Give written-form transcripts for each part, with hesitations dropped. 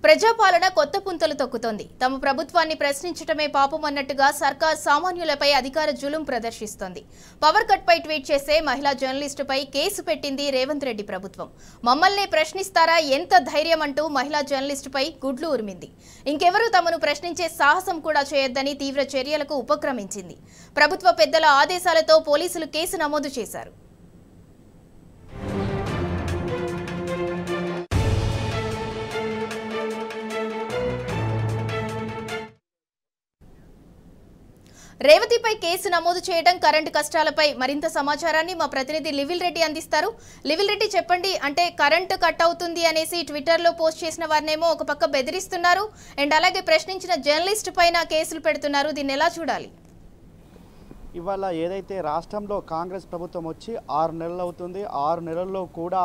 ప్రజాపాలన కొత్త పుంతలు తొక్కుతోంది. తమ ప్రభుత్వాన్ని ప్రశ్నించటమే పాపం అన్నట్టుగా సర్కార్ సామాన్యులపై అధికార జులుం ప్రదర్శిస్తోంది. పవర్ కట్ పై ట్వీట్ చేసే మహిళా జర్నలిస్టుపై కేసు పెట్టింది రేవంత్ రెడ్డి ప్రభుత్వం. మమ్మల్ని ప్రశ్నిస్తారా, ఎంత ధైర్యం అంటూ మహిళా జర్నలిస్టుపై గుడ్లు ఉరిమింది. ఇంకెవరూ తమను ప్రశ్నించే సాహసం కూడా చేయొద్దని తీవ్ర చర్యలకు ఉపక్రమించింది. ప్రభుత్వ పెద్దల ఆదేశాలతో పోలీసులు కేసు నమోదు చేశారు. రేవతిపై కేసు నమోదు చేయడం, కరెంటు కష్టాలపై మరింత సమాచారాన్ని మా ప్రతినిధి లివిల్ రెడ్డి అందిస్తారు. లివిల్ రెడ్డి, చెప్పండి. అంటే కరెంటు కట్ అవుతుంది అనేసి ట్విట్టర్లో పోస్ట్ చేసిన వారినేమో ఒక పక్క బెదిరిస్తున్నారు, అండ్ అలాగే ప్రశ్నించిన జర్నలిస్ట్ పైన కేసులు పెడుతున్నారు. దీన్ని ఎలా చూడాలి? ఇవాళ ఏదైతే రాష్ట్రంలో కాంగ్రెస్ ప్రభుత్వం వచ్చి 6 నెలలు అవుతుంది, 6 నెలల్లో కూడా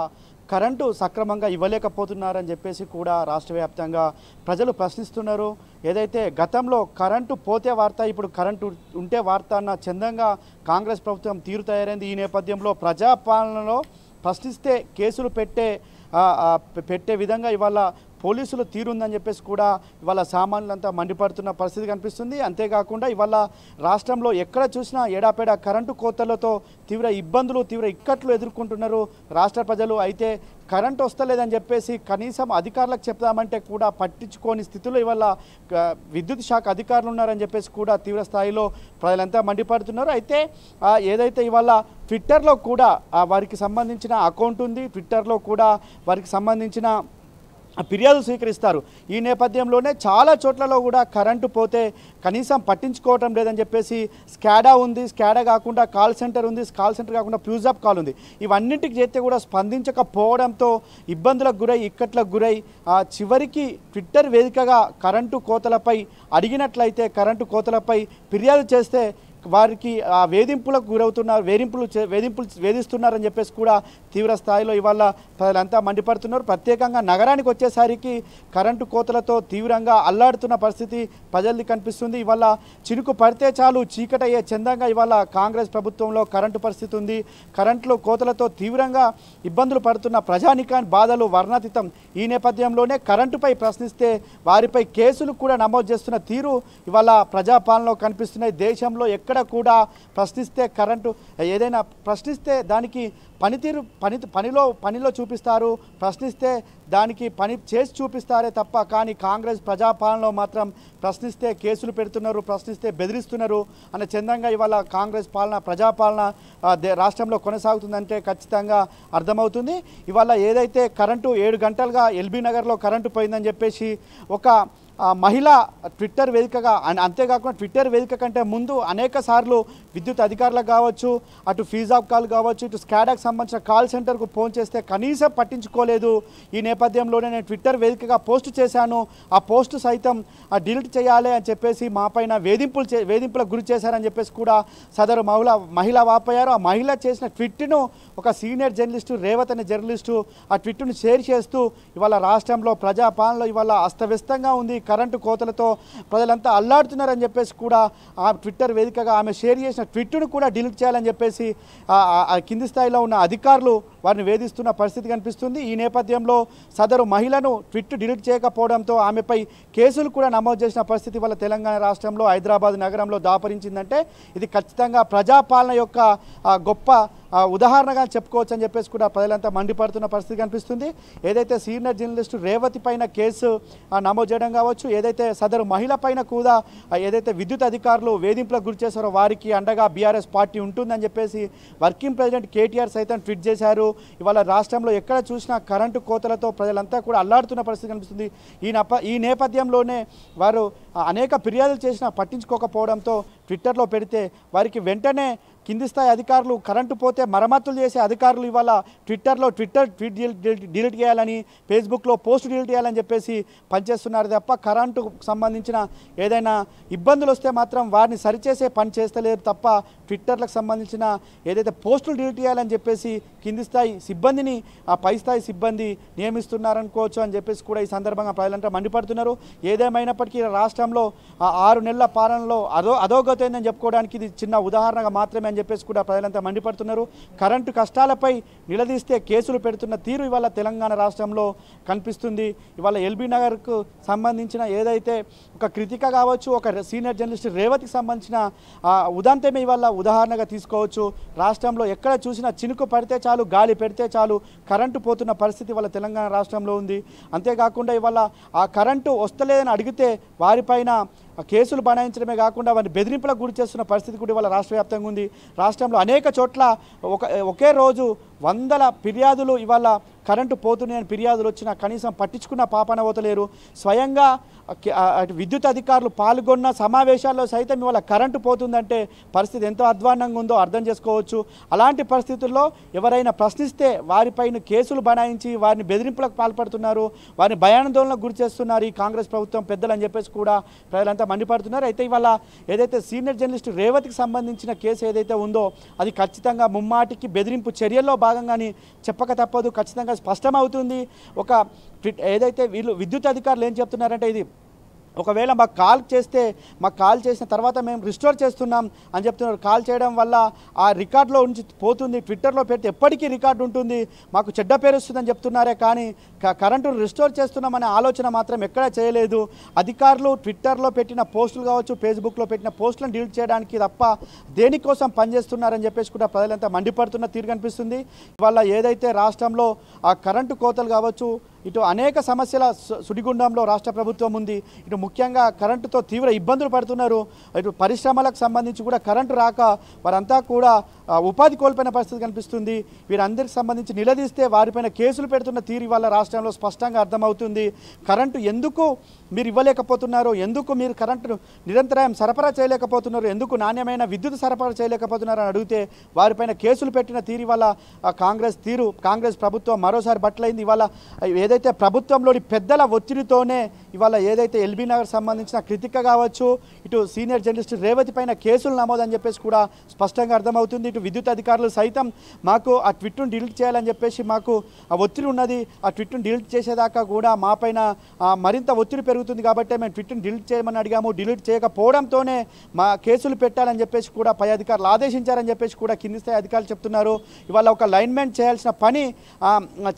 కరెంటు సక్రమంగా ఇవ్వలేకపోతున్నారని చెప్పేసి కూడా రాష్ట్ర వ్యాప్తంగా ప్రజలు ప్రశ్నిస్తున్నారు. ఏదైతే గతంలో కరెంటు పోతే వార్త, ఇప్పుడు కరెంటు ఉంటే వార్త అన్న చందంగా కాంగ్రెస్ ప్రభుత్వం తీరు తయారైంది. ఈ నేపథ్యంలో ప్రజాపాలనలో ప్రశ్నిస్తే కేసులు పెట్టే విధంగా ఇవాళ పోలీసులు తీరుందని చెప్పేసి కూడా ఇవాళ సామాన్యులంతా మండిపడుతున్న పరిస్థితి కనిపిస్తుంది. అంతేకాకుండా ఇవాళ రాష్ట్రంలో ఎక్కడ చూసినా ఏడాపేడా కరెంటు కోతలతో తీవ్ర ఇబ్బందులు, తీవ్ర ఇక్కట్లు ఎదుర్కొంటున్నారు రాష్ట్ర ప్రజలు. అయితే కరెంటు వస్తలేదని చెప్పేసి కనీసం అధికారులకు చెప్దామంటే కూడా పట్టించుకోని స్థితిలో ఇవాళ విద్యుత్ శాఖ అధికారులు ఉన్నారని చెప్పేసి కూడా తీవ్ర స్థాయిలో ప్రజలంతా మండిపడుతున్నారు. అయితే ఏదైతే ఇవాళ ట్విట్టర్లో కూడా వారికి సంబంధించిన అకౌంట్ ఉంది, ట్విట్టర్లో కూడా వారికి సంబంధించిన ఫిర్యాదులు స్వీకరిస్తారు. ఈ నేపథ్యంలోనే చాలా చోట్లలో కూడా కరెంటు పోతే కనీసం పట్టించుకోవటం లేదని చెప్పేసి స్కాడా ఉంది, స్కాడా కాకుండా కాల్ సెంటర్ ఉంది, కాల్ సెంటర్ కాకుండా ఫ్యూజ్ ఆఫ్ కాల్ ఉంది. ఇవన్నింటికి చేస్తే కూడా స్పందించకపోవడంతో ఇబ్బందులకు గురై, ఇక్కట్లకు గురై చివరికి ట్విట్టర్ వేదికగా కరెంటు కోతలపై అడిగినట్లయితే, కరెంటు కోతలపై ఫిర్యాదు చేస్తే వారికి ఆ వేధింపులకు గురవుతున్నారు, వేధిస్తున్నారని చెప్పేసి కూడా తీవ్ర స్థాయిలో ఇవాళ ప్రజలంతా మండిపడుతున్నారు. ప్రత్యేకంగా నగరానికి వచ్చేసరికి కరెంటు కోతలతో తీవ్రంగా అల్లాడుతున్న పరిస్థితి ప్రజలది కనిపిస్తుంది. ఇవాళ చినుకు పడితే చాలు చీకటయ్యే చందంగా ఇవాళ కాంగ్రెస్ ప్రభుత్వంలో కరెంటు పరిస్థితి ఉంది. కరెంట్లో కోతలతో తీవ్రంగా ఇబ్బందులు పడుతున్న ప్రజానికాని బాధలు వర్ణాతీతం. ఈ నేపథ్యంలోనే కరెంటుపై ప్రశ్నిస్తే వారిపై కేసులు కూడా నమోదు చేస్తున్న తీరు ఇవాళ ప్రజాపాలనలో కనిపిస్తున్నాయి. దేశంలో ఎక్కడ కూడా ప్రశ్నిస్తే కరెంటు ఏదైనా ప్రశ్నిస్తే దానికి పనిలో చూపిస్తారు, ప్రశ్నిస్తే దానికి పని చేసి చూపిస్తారే తప్ప, కానీ కాంగ్రెస్ ప్రజాపాలనలో మాత్రం ప్రశ్నిస్తే కేసులు పెడుతున్నారు, ప్రశ్నిస్తే బెదిరిస్తున్నారు అనే చందంగా ఇవాళ కాంగ్రెస్ పాలన, ప్రజాపాలన రాష్ట్రంలో కొనసాగుతుందంటే ఖచ్చితంగా అర్థమవుతుంది. ఇవాళ ఏదైతే కరెంటు 7 గంటలుగా ఎల్బీ నగర్లో కరెంటు పోయిందని చెప్పేసి ఒక మహిళ ట్విట్టర్ వేదికగా, అంతేకాకుండా ట్విట్టర్ వేదిక కంటే ముందు అనేక సార్లు విద్యుత్ అధికారులకు కావచ్చు, అటు ఫీజ్ ఆఫ్ కాల్ కావచ్చు, ఇటు స్కాడాకు సంబంధించిన కాల్ సెంటర్కు ఫోన్ చేస్తే కనీసం పట్టించుకోలేదు. ఈ నేపథ్యంలోనే నేను ట్విట్టర్ వేదికగా పోస్ట్ చేశాను, ఆ పోస్టు సైతం డిలీట్ చేయాలి అని చెప్పేసి మా పైన వేధింపులకు గురి చేశారని చెప్పేసి కూడా సదరు మహిళ వాపోయారు. ఆ మహిళ చేసిన ట్విట్ను ఒక సీనియర్ జర్నలిస్టు, రేవత్ అనే జర్నలిస్టు ఆ ట్విట్ను షేర్ చేస్తూ ఇవాళ రాష్ట్రంలో ప్రజాపాలనలో ఇవాళ అస్తవ్యస్తంగా ఉంది, కరెంటు కోతలతో ప్రజలంతా అల్లాడుతున్నారని చెప్పేసి కూడా ఆ ట్విట్టర్ వేదికగా ఆమె షేర్ చేసిన ట్విట్ను కూడా డిలీట్ చేయాలని చెప్పేసి కింది స్థాయిలో ఉన్న అధికారులు వారిని వేధిస్తున్న పరిస్థితి కనిపిస్తుంది. ఈ నేపథ్యంలో సదరు మహిళను ట్విట్ డిలీట్ చేయకపోవడంతో ఆమెపై కేసులు కూడా నమోదు చేసిన పరిస్థితి వల్ల తెలంగాణ రాష్ట్రంలో, హైదరాబాద్ నగరంలో దాపరించిందంటే ఇది ఖచ్చితంగా ప్రజాపాలన యొక్క గొప్ప ఉదాహరణగా చెప్పుకోవచ్చు అని చెప్పేసి కూడా ప్రజలంతా మండిపడుతున్న పరిస్థితి కనిపిస్తుంది. ఏదైతే సీనియర్ జర్నలిస్టు రేవతి పైన కేసు నమోదు చేయడం కావచ్చు, ఏదైతే సదరు మహిళ పైన కూడా ఏదైతే విద్యుత్ అధికారులు వేధింపులకు గురి చేశారో వారికి అండగా బీఆర్ఎస్ పార్టీ ఉంటుందని చెప్పేసి వర్కింగ్ ప్రెసిడెంట్ కేటీఆర్ సైతం ట్వీట్ చేశారు. ఇవాళ రాష్ట్రంలో ఎక్కడ చూసినా కరెంటు కోతలతో ప్రజలంతా కూడా అల్లాడుతున్న పరిస్థితి కనిపిస్తుంది. ఈ నేపథ్యంలోనే వారు అనేక ఫిర్యాదులు చేసినా పట్టించుకోకపోవడంతో ట్విట్టర్లో పెడితే వారికి వెంటనే కింది స్థాయి అధికారులు, కరెంటు పోతే మరమ్మతులు చేసే అధికారులు ఇవాళ ట్విట్ డిలీట్ చేయాలని, ఫేస్బుక్లో పోస్ట్ డిలీట్ చేయాలని చెప్పేసి పనిచేస్తున్నారు తప్ప కరెంటుకు సంబంధించిన ఏదైనా ఇబ్బందులు వస్తే మాత్రం వారిని సరిచేసే పని చేస్తలేరు తప్ప ట్విట్టర్లకు సంబంధించిన ఏదైతే పోస్టులు డిలీట్ చేయాలని చెప్పేసి కింది స్థాయి సిబ్బందిని పై స్థాయి సిబ్బంది నియమిస్తున్నారనుకోవచ్చు అని చెప్పేసి కూడా ఈ సందర్భంగా ప్రజలంతా మండిపడుతున్నారు. ఏదేమైనప్పటికీ రాష్ట్రంలో 6 నెలల పాలనలో అధోగతి పోతేందని చెప్పుకోవడానికి ఇది చిన్న ఉదాహరణగా మాత్రమే అని చెప్పేసి కూడా ప్రజలంతా మండిపడుతున్నారు. కరెంటు కష్టాలపై నిలదీస్తే కేసులు పెడుతున్న తీరు ఇవాళ తెలంగాణ రాష్ట్రంలో కనిపిస్తుంది. ఇవాళ ఎల్బీ నగర్కు సంబంధించిన ఏదైతే ఒక కృతిక కావచ్చు, ఒక సీనియర్ జర్నలిస్ట్ రేవతికి సంబంధించిన ఉదంతమే ఇవాళ ఉదాహరణగా తీసుకోవచ్చు. రాష్ట్రంలో ఎక్కడ చూసినా చినుకు పడితే చాలు, గాలి పెడితే చాలు కరెంటు పోతున్న పరిస్థితి ఇవాళ తెలంగాణ రాష్ట్రంలో ఉంది. అంతేకాకుండా ఇవాళ ఆ కరెంటు వస్తలేదని అడిగితే వారిపైన కేసులు బనాయించడమే కాకుండా వారిని బెదిరింపులకు గురి చేస్తున్న పరిస్థితి కూడా ఇవాళ రాష్ట్ర వ్యాప్తంగా ఉంది. రాష్ట్రంలో అనేక చోట్ల ఒకే రోజు వందల ఫిర్యాదులు ఇవాళ కరెంటు పోతున్నాయని ఫిర్యాదులు వచ్చినా కనీసం పట్టించుకున్న పాపన పోతలేరు. స్వయంగా విద్యుత్ అధికారులు పాల్గొన్న సమావేశాల్లో సైతం ఇవాళ కరెంటు పోతుందంటే పరిస్థితి ఎంతో అధ్వాన్నంగా ఉందో అర్థం చేసుకోవచ్చు. అలాంటి పరిస్థితుల్లో ఎవరైనా ప్రశ్నిస్తే వారిపైన కేసులు బనాయించి వారిని బెదిరింపులకు పాల్పడుతున్నారు, వారిని భయాందోళనకు గురి చేస్తున్నారు ఈ కాంగ్రెస్ ప్రభుత్వం పెద్దలు అని చెప్పేసి కూడా ప్రజలంతా మండిపడుతున్నారు. అయితే ఇవాళ ఏదైతే సీనియర్ జర్నలిస్ట్ రేవతికి సంబంధించిన కేసు ఏదైతే ఉందో అది ఖచ్చితంగా ముమ్మాటికి బెదిరింపు చర్యల్లో భాగంగాని చెప్పక తప్పదు, ఖచ్చితంగా స్పష్టమవుతుంది. ఏదైతే వీళ్ళు విద్యుత్ అధికారులు ఏం చెప్తున్నారంటే ఇది ఒకవేళ మాకు కాల్ చేసిన తర్వాత మేము రిస్టోర్ చేస్తున్నాం అని చెప్తున్నారు. కాల్ చేయడం వల్ల ఆ రికార్డులో నుంచి పోతుంది, ట్విట్టర్లో పెడితే ఎప్పటికీ రికార్డు ఉంటుంది, మాకు చెడ్డ పేరు వస్తుందని చెప్తున్నారే కానీ కరెంటును రిస్టోర్ చేస్తున్నామనే ఆలోచన మాత్రం ఎక్కడా చేయలేదు. అధికారులు ట్విట్టర్లో పెట్టిన పోస్టులు కావచ్చు, ఫేస్బుక్లో పెట్టిన పోస్టులను డిలీట్ చేయడానికి తప్ప దేనికోసం పనిచేస్తున్నారని చెప్పేసి కూడా ప్రజలంతా మండిపడుతున్న తీరు కనిపిస్తుంది. ఇవాళ ఏదైతే రాష్ట్రంలో ఆ కరెంటు కోతలు కావచ్చు, ఇటు అనేక సమస్యల సుడిగుండంలో రాష్ట్ర ప్రభుత్వం ఉంది. ఇటు ముఖ్యంగా కరెంటుతో తీవ్ర ఇబ్బందులు పడుతున్నారు. ఇటు పరిశ్రమలకు సంబంధించి కూడా కరెంటు రాక వారంతా కూడా ఉపాధి కోల్పోయిన పరిస్థితి కనిపిస్తుంది. వీరందరికి సంబంధించి నిలదీస్తే వారిపైన కేసులు పెడుతున్న తీరు వల్ల రాష్ట్రంలో స్పష్టంగా అర్థమవుతుంది. కరెంటు ఎందుకు మీరు ఇవ్వలేకపోతున్నారు, ఎందుకు మీరు కరెంటును నిరంతరం సరఫరా చేయలేకపోతున్నారు, ఎందుకు నాణ్యమైన విద్యుత్ సరఫరా చేయలేకపోతున్నారు అని అడిగితే వారిపైన కేసులు పెట్టిన తీరు వల్ల కాంగ్రెస్ ప్రభుత్వం మరోసారి బట్టలైంది. ఇవాళ ఏదైతే ప్రభుత్వంలోని పెద్దల ఒత్తిడితోనే ఇవాళ ఏదైతే ఎల్బీ నగర్ సంబంధించిన కృతిక కావచ్చు, ఇటు సీనియర్ జర్నలిస్ట్ రేవతి పైన కేసులు నమోదని చెప్పేసి కూడా స్పష్టంగా అర్థమవుతుంది. ఇటు విద్యుత్ అధికారులు సైతం మాకు ఆ ట్విట్ను డిలీట్ చేయాలని చెప్పేసి మాకు ఆ ఒత్తిడి ఉన్నది, ఆ ట్విట్ను డిలీట్ చేసేదాకా కూడా మా పైన మరింత ఒత్తిడి పెరుగుతుంది కాబట్టి మేము ట్విట్ను డిలీట్ చేయమని అడిగాము, డిలీట్ చేయకపోవడంతోనే మా కేసులు పెట్టాలని చెప్పేసి కూడా పై అధికారులు ఆదేశించారని చెప్పేసి కూడా కింది స్థాయి అధికారులు చెప్తున్నారు. ఇవాళ ఒక లైన్మెన్ చేయాల్సిన పని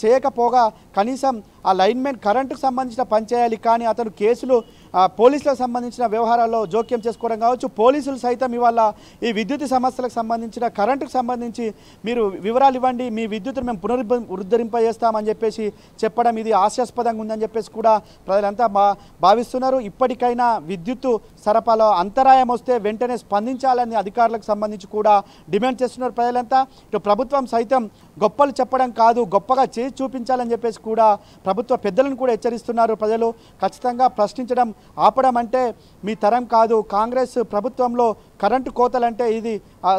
చేయకపోగా కనీసం ఆ లైన్మెన్ కరెంటుకు సంబంధించిన పని చేయాలి, కానీ అతను కేసులు పోలీసులకు సంబంధించిన వ్యవహారాల్లో జోక్యం చేసుకోవడం కావచ్చు. పోలీసులు సైతం ఇవాళ ఈ విద్యుత్ సమస్యలకు సంబంధించిన కరెంటుకు సంబంధించి మీరు వివరాలు ఇవ్వండి, మీ విద్యుత్తును మేము పునరుద్ధరింపజేస్తామని చెప్పేసి చెప్పడం ఇది హాస్యాస్పదంగా ఉందని చెప్పేసి కూడా ప్రజలంతా భావిస్తున్నారు. ఇప్పటికైనా విద్యుత్తు సరఫరాలో అంతరాయం వస్తే వెంటనే స్పందించాలని అధికారులకు సంబంధించి కూడా డిమాండ్ చేస్తున్నారు ప్రజలంతా. ఇటు ప్రభుత్వం సైతం గొప్పలు చెప్పడం కాదు, గొప్పగా చేసి చూపించాలని చెప్పేసి కూడా ప్రభుత్వ పెద్దలను కూడా హెచ్చరిస్తున్నారు ప్రజలు. ఖచ్చితంగా ప్రశ్నించడం ఆపడం అంటే మీ తరం కాదు. కాంగ్రెస్ ప్రభుత్వంలో కరెంటు కోతలంటే ఇది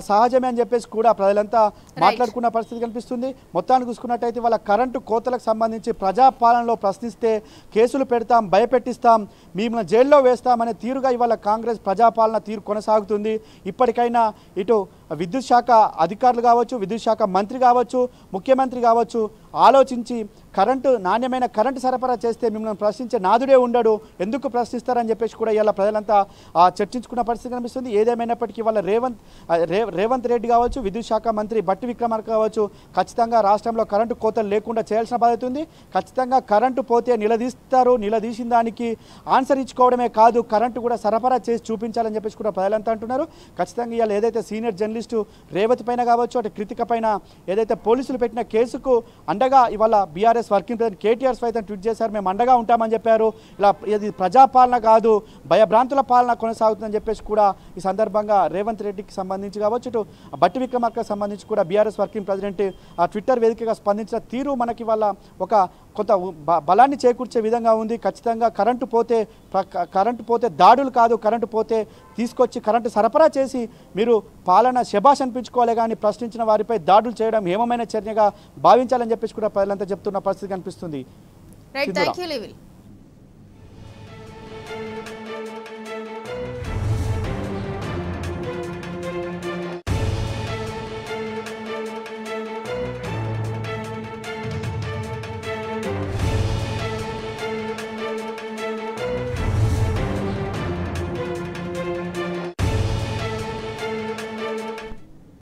సహజమే అని చెప్పేసి కూడా ప్రజలంతా మాట్లాడుకున్న పరిస్థితి కనిపిస్తుంది. మొత్తాన్ని చూసుకున్నట్టయితే వాళ్ళ కరెంటు కోతలకు సంబంధించి ప్రజాపాలనలో ప్రశ్నిస్తే కేసులు పెడతాం, భయపెట్టిస్తాం, మిమ్మల్ని జైల్లో వేస్తామనే తీరుగా ఇవాళ కాంగ్రెస్ ప్రజాపాలన తీరు కొనసాగుతుంది. ఇప్పటికైనా ఇటు విద్యుత్ శాఖ అధికారులు కావచ్చు, విద్యుత్ శాఖ మంత్రి కావచ్చు, ముఖ్యమంత్రి కావచ్చు ఆలోచించి నాణ్యమైన కరెంటు సరఫరా చేస్తే మిమ్మల్ని ప్రశ్నించే నాదుడే ఉండడు, ఎందుకు ప్రశ్నిస్తారని చెప్పేసి కూడా ఇలా ప్రజలంతా చర్చించుకున్న పరిస్థితి కనిపిస్తుంది. ఏదేమైనప్పటికీ వాళ్ళ రేవంత్ రెడ్డి కావచ్చు, విద్యుత్ శాఖ మంత్రి బట్టి విక్రమార్క కావచ్చు ఖచ్చితంగా రాష్ట్రంలో కరెంటు కోతలు లేకుండా చేయాల్సిన బాధ్యత ఉంది. ఖచ్చితంగా కరెంటు పోతే నిలదీస్తారు, నిలదీసిన దానికి ఆన్సర్ ఇచ్చుకోవడమే కాదు కరెంటు కూడా సరఫరా చేసి చూపించాలని చెప్పేసి కూడా ప్రజలంతా అంటున్నారు. ఖచ్చితంగా ఇవాళ ఏదైతే సీనియర్ జర్నలిస్టు రేవతి పైన కావచ్చు, అటు కృతిక పైన ఏదైతే పోలీసులు పెట్టిన కేసుకు అండగా ఇవాళ బీఆర్ఎస్ వర్కింగ్ ప్రెసిడెంట్ కేటీఆర్ సైతం ట్వీట్ చేశారు, మేము అండగా ఉంటామని చెప్పారు. ఇలా ఇది ప్రజాపాలన కాదు, భయభ్రాంతుల పాలన కొనసాగుతుందని చెప్పేసి కూడా ఈ సందర్భంగా రేవంత్ రెడ్డికి సంబంధించి కావచ్చు, ఇటు బట్టి విక్రమార్కకు సంబంధించి కూడా బీఆర్ఎస్ వర్కింగ్ ప్రెసిడెంట్ ట్విట్టర్ వేదికగా స్పందించిన తీరు మనకి ఇవాళ కొంత బలాన్ని చేకూర్చే విధంగా ఉంది. ఖచ్చితంగా కరెంటు పోతే దాడులు కాదు, కరెంటు పోతే తీసుకొచ్చి కరెంటు సరఫరా చేసి మీరు పాలన శభాష్ అనిపించుకోవాలి, కానీ ప్రశ్నించిన వారిపై దాడులు చేయడం హేమమైన చర్యగా భావించాలని చెప్పేసి కూడా ప్రజలంతా చెప్తున్న పరిస్థితి కనిపిస్తుంది.